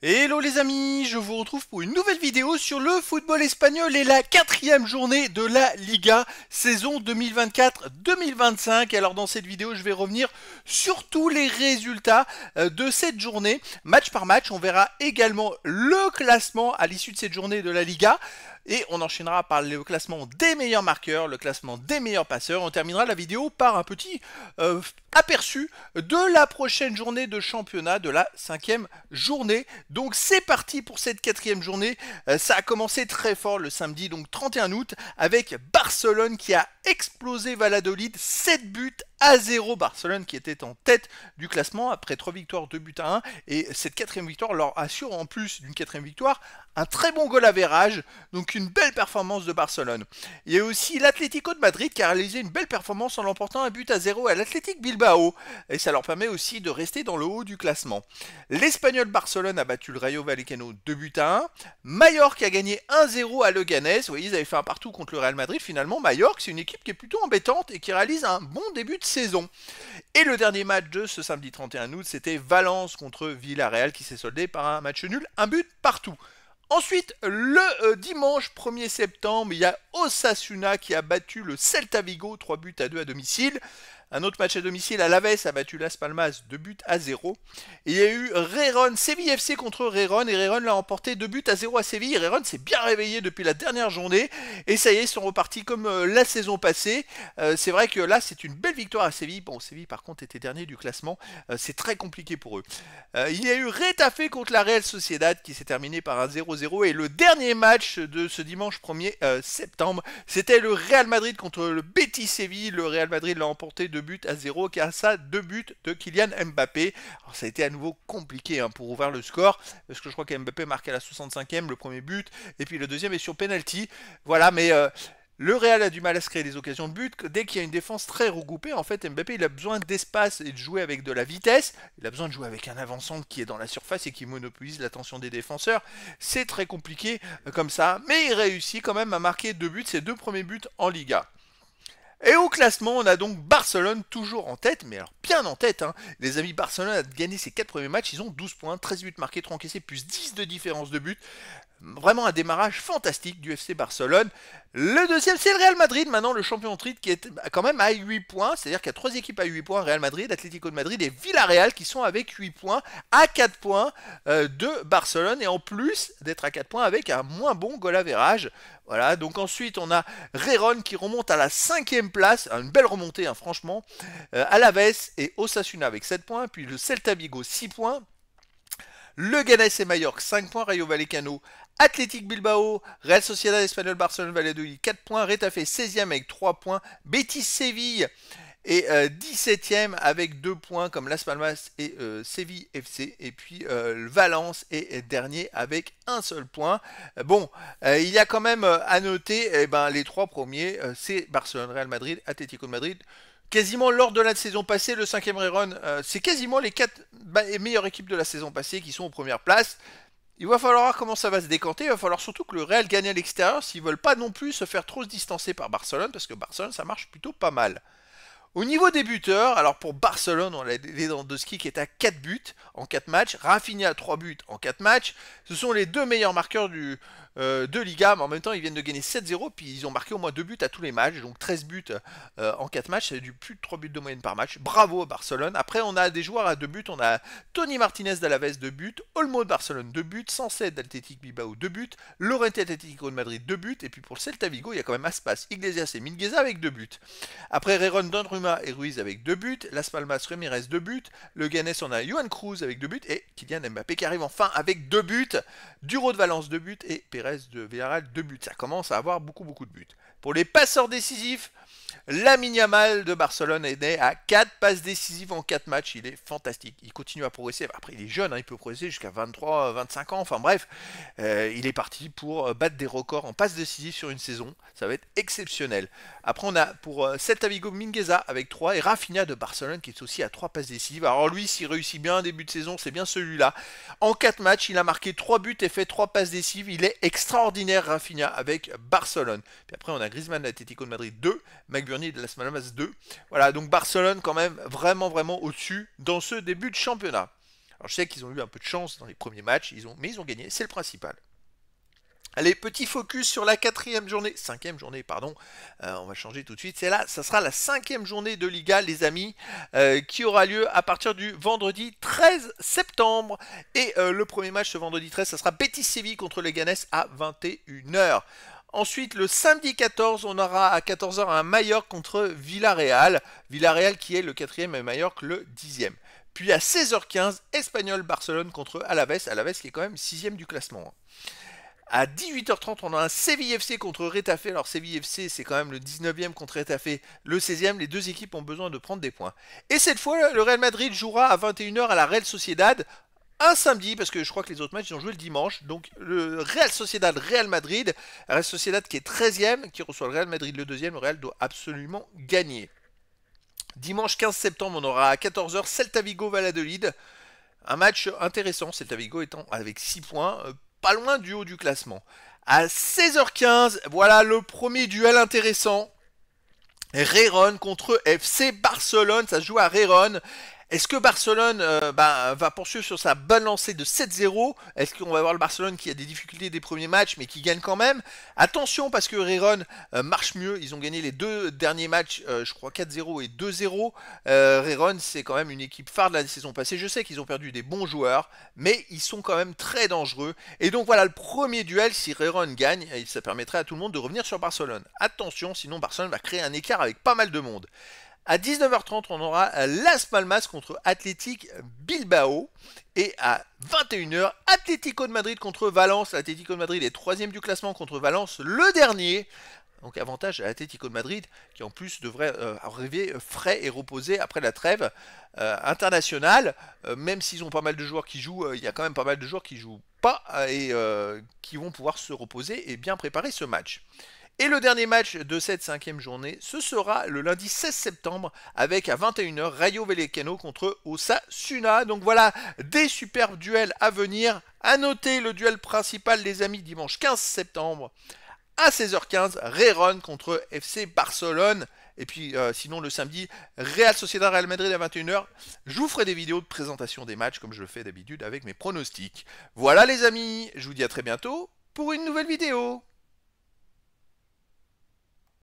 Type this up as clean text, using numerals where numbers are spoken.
Hello les amis, je vous retrouve pour une nouvelle vidéo sur le football espagnol et la quatrième journée de la Liga saison 2024-2025. Alors dans cette vidéo, je vais revenir sur tous les résultats de cette journée, match par match. On verra également le classement à l'issue de cette journée de la Liga. Et on enchaînera par le classement des meilleurs marqueurs, le classement des meilleurs passeurs. On terminera la vidéo par un petit aperçu de la prochaine journée de championnat, de la cinquième journée. Donc c'est parti pour cette quatrième journée. Ça a commencé très fort le samedi, donc 31 août, avec Barcelone qui a explosé Valladolid, 7 buts à 0. Barcelone qui était en tête du classement après 3 victoires, 2 buts à 1. Et cette quatrième victoire leur assure en plus d'une quatrième victoire un très bon goal average, donc une belle performance de Barcelone. Il y a aussi l'Atlético de Madrid qui a réalisé une belle performance en l'emportant un but à 0 à l'Athletic Bilbao, et ça leur permet aussi de rester dans le haut du classement. L'Espagnol Barcelone a battu le Rayo Vallecano 2 buts à 1. Mallorca a gagné 1-0 à Leganés. Vous voyez, ils avaient fait un partout contre le Real Madrid. Finalement, Mallorca, c'est une équipe qui est plutôt embêtante et qui réalise un bon début de saison. Et le dernier match de ce samedi 31 août, c'était Valence contre Villarreal qui s'est soldé par un match nul, un but partout. Ensuite, le dimanche 1er septembre, il y a Osasuna qui a battu le Celta Vigo 3 buts à 2 à domicile. Un autre match à domicile, Alaves a battu Las Palmas 2 buts à 0. Et il y a eu Rérone, Séville FC contre Rérone, et Rérone l'a emporté 2 buts à 0 à Séville. Rérone s'est bien réveillé depuis la dernière journée, et ça y est, ils sont repartis comme la saison passée. C'est vrai que là, c'est une belle victoire à Séville. Bon, Séville par contre était dernier du classement, c'est très compliqué pour eux. Il y a eu Retafe contre la Real Sociedad qui s'est terminé par un 0-0, et le dernier match de ce dimanche 1er septembre, c'était le Real Madrid contre le Betis Séville. Le Real Madrid l'a emporté 2 buts à 0 grâce à 2 buts de Kylian Mbappé. Alors ça a été à nouveau compliqué pour ouvrir le score, parce que je crois qu'Mbappé marqué à la 65e le premier but, et puis le deuxième est sur penalty. Voilà, mais le Real a du mal à se créer des occasions de but. Dès qu'il y a une défense très regroupée, en fait, Mbappé, il a besoin d'espace et de jouer avec de la vitesse. Il a besoin de jouer avec un avançant qui est dans la surface et qui monopolise l'attention des défenseurs. C'est très compliqué comme ça, mais il réussit quand même à marquer 2 buts, ses 2 premiers buts en Liga. Et au classement, on a donc Barcelone toujours en tête, mais alors bien en tête. Les amis, Barcelone a gagné ses 4 premiers matchs, ils ont 12 points, 13 buts marqués, 3 encaissés, plus 10 de différence de but. Vraiment un démarrage fantastique du FC Barcelone. Le deuxième, c'est le Real Madrid, maintenant le champion de titre qui est quand même à 8 points. C'est-à-dire qu'il y a 3 équipes à 8 points, Real Madrid, Atlético de Madrid et Villarreal qui sont avec 8 points, à 4 points de Barcelone. Et en plus d'être à 4 points avec un moins bon goal average. Voilà, donc ensuite on a Rérone qui remonte à la 5e place, une belle remontée franchement. Alaves et Osasuna avec 7 points, puis le Celta Vigo 6 points. Le Ganes et Mallorca 5 points, Rayo Vallecano, Athletic Bilbao, Real Sociedad Espagnol, Barcelone, Valladolid 4 points, Retafe 16e avec 3 points, Betis Séville et 17e avec 2 points comme Las Palmas et Séville FC, et puis Valence est dernier avec un seul point. Bon, il y a quand même à noter les 3 premiers, c'est Barcelone, Real Madrid, Atlético de Madrid. Quasiment lors de la saison passée, le 5e Rerun, c'est quasiment les 4 meilleures équipes de la saison passée qui sont aux premières places. Il va falloir voir comment ça va se décanter. Il va falloir surtout que le Real gagne à l'extérieur s'ils veulent pas non plus se faire trop se distancer par Barcelone, parce que Barcelone, ça marche plutôt pas mal. Au niveau des buteurs, alors pour Barcelone, on a Lewandowski qui est à 4 buts en 4 matchs, Rafinha à 3 buts en 4 matchs. Ce sont les 2 meilleurs marqueurs de Liga, mais en même temps ils viennent de gagner 7-0, puis ils ont marqué au moins 2 buts à tous les matchs, donc 13 buts en 4 matchs, c'est du plus de 3 buts de moyenne par match. Bravo à Barcelone. Après on a des joueurs à 2 buts, on a Tony Martinez d'Alaves 2 buts, Olmo de Barcelone 2 buts, Sancet d'Athletic Bilbao 2 buts, Llorente Atlético de Madrid 2 buts, et puis pour le Celta Vigo il y a quand même Aspas, Iglesias et Mingueza avec 2 buts. Après Rerón, Donnarumma et Ruiz avec 2 buts, Las Palmas, Ramirez 2 buts, le Ganes on a Johan Cruz avec 2 buts, et Kylian Mbappé qui arrive enfin avec 2 buts, Duro de Valence 2 buts, et Pérez de Villarreal 2 buts. Ça commence à avoir beaucoup de buts. Pour les passeurs décisifs, Lamine Yamal de Barcelone est né à 4 passes décisives en 4 matchs. Il est fantastique. Il continue à progresser. Après, il est jeune, il peut progresser jusqu'à 23, 25 ans. Enfin bref, il est parti pour battre des records en passes décisives sur une saison. Ça va être exceptionnel. Après, on a pour Celta Vigo Mingueza avec 3 et Rafinha de Barcelone qui est aussi à 3 passes décisives. Alors lui, s'il réussit bien un début de saison, c'est bien celui-là. En 4 matchs, il a marqué 3 buts et fait 3 passes décisives. Il est extraordinaire, Rafinha, avec Barcelone. Puis après, on a Griezmann d'Atlético de Madrid 2, McBurney de Las Palmas 2. Voilà, donc Barcelone quand même vraiment au-dessus dans ce début de championnat. Alors je sais qu'ils ont eu un peu de chance dans les premiers matchs, mais ils ont gagné, c'est le principal. Allez, petit focus sur la cinquième journée, pardon. On va changer tout de suite. C'est là, ça sera la 5e journée de Liga, les amis, qui aura lieu à partir du vendredi 13 septembre. Et le premier match ce vendredi 13, ça sera Betis Séville contre Leganés à 21h. Ensuite, le samedi 14, on aura à 14h un Mallorca contre Villarreal. Villarreal qui est le 4e et Mallorca le 10e. Puis à 16h15, Espanyol-Barcelone contre Alaves. Alaves qui est quand même 6e du classement. À 18h30, on a un Séville FC contre Retafe. Alors Séville FC, c'est quand même le 19e contre Retafe, le 16e. Les deux équipes ont besoin de prendre des points. Et cette fois, le Real Madrid jouera à 21h à la Real Sociedad. Un samedi, parce que je crois que les autres matchs ils ont joué le dimanche. Donc le Real Sociedad, Real Madrid. Real Sociedad qui est 13e, qui reçoit le Real Madrid le 2e. Le Real doit absolument gagner. Dimanche 15 septembre, on aura à 14h Celta Vigo Valladolid. Un match intéressant, Celta Vigo étant avec 6 points, pas loin du haut du classement. À 16h15, voilà le premier duel intéressant. Rayron contre FC Barcelone, ça se joue à Rayron. Est-ce que Barcelone va poursuivre sur sa bonne lancée de 7-0? Est-ce qu'on va voir le Barcelone qui a des difficultés des premiers matchs mais qui gagne quand même? Attention parce que Rayron marche mieux. Ils ont gagné les deux derniers matchs, je crois 4-0 et 2-0. Rayron c'est quand même une équipe phare de la saison passée. Je sais qu'ils ont perdu des bons joueurs mais ils sont quand même très dangereux. Et donc voilà le premier duel, si Rayron gagne, ça permettrait à tout le monde de revenir sur Barcelone. Attention sinon Barcelone va créer un écart avec pas mal de monde. À 19h30, on aura Las Palmas contre Athletic Bilbao. Et à 21h, Atlético de Madrid contre Valence. L'Atlético de Madrid est 3e du classement contre Valence, le dernier. Donc avantage à l'Atlético de Madrid, qui en plus devrait arriver frais et reposé après la trêve internationale. Même s'ils ont pas mal de joueurs qui jouent, il y a quand même pas mal de joueurs qui jouent pas et qui vont pouvoir se reposer et bien préparer ce match. Et le dernier match de cette 5e journée, ce sera le lundi 16 septembre avec à 21h Rayo Vallecano contre Osasuna. Donc voilà des superbes duels à venir. À noter le duel principal les amis dimanche 15 septembre à 16h15 Rayron contre FC Barcelone. Et puis sinon le samedi Real Sociedad Real Madrid à 21h. Je vous ferai des vidéos de présentation des matchs comme je le fais d'habitude avec mes pronostics. Voilà les amis, je vous dis à très bientôt pour une nouvelle vidéo.